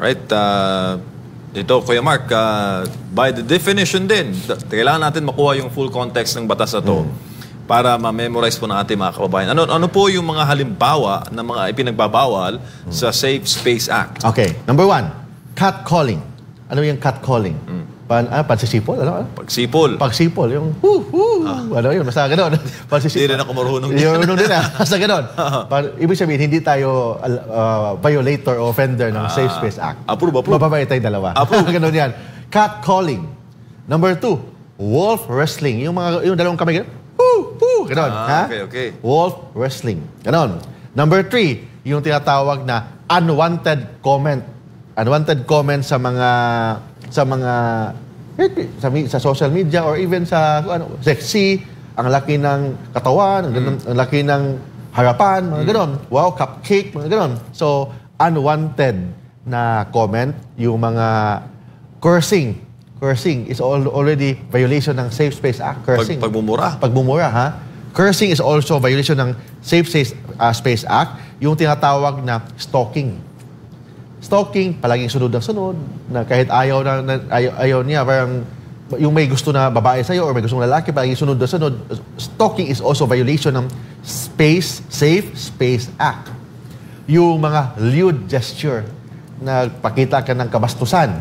Right? Ito, Kuya Mark, by the definition din, kailangan natin makuha yung full context ng batas na to para ma-memorize po ng ating mga kababayan. Ano po yung mga halimbawa ng mga ipinagbabawal sa Safe Space Act? Okay. Number 1, catcalling. Ano yung catcalling? Pagsisipol? Ano? Pagsipol. Pagsipol. Yung ano yun? Basta gano'n. Hindi rin ako marunong. Marunong din basta gano'n. Ibig sabihin, hindi tayo violator o offender ng Safe Space Act. Approve. Mababay tayong dalawa. Approve. Gano'n yan. Catcalling. Number 2, wolf wrestling. Yung dalawang kamay gano'n. Gano'n. Okay. Wolf wrestling. Gano'n. Number 3, yung tinatawag na unwanted comment. Unwanted comment sa social media or even sa sexy, ang laki ng katawan, ang laki ng harapan, mga ganon. Wow, cupcake, mga ganon. So, unwanted na comment, yung mga cursing. Cursing is already violation ng Safe Space Act. Cursing. Pagmumura, ha? Cursing is also violation ng Safe Space Act, yung tinatawag na stalking. Stalking, palaging sunod ng sunod, na kahit ayaw niya, parang yung may gusto na babae sa'yo or may gustong lalaki, palaging sunod na sunod. Stalking is also violation ng Safe Space Act. Yung mga lewd gesture, na pakita ka ng kabastusan.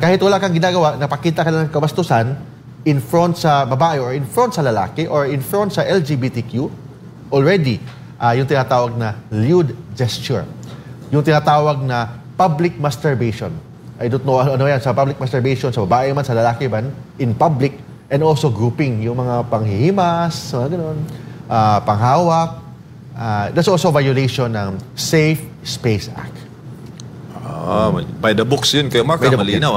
Kahit wala kang ginagawa, napakita ka ng kabastusan in front sa babae or in front sa lalaki or in front sa LGBTQ, already, yung tinatawag na lewd gesture. Yung tinatawag na public masturbation. I don't know ano yan, sa public masturbation, sa babae man, sa lalaki man, in public, and also grouping, yung mga panghihimas, mga ganun, panghawak. That's also violation ng Safe Space Act. By the books yun, Kuya Mark, malinaw.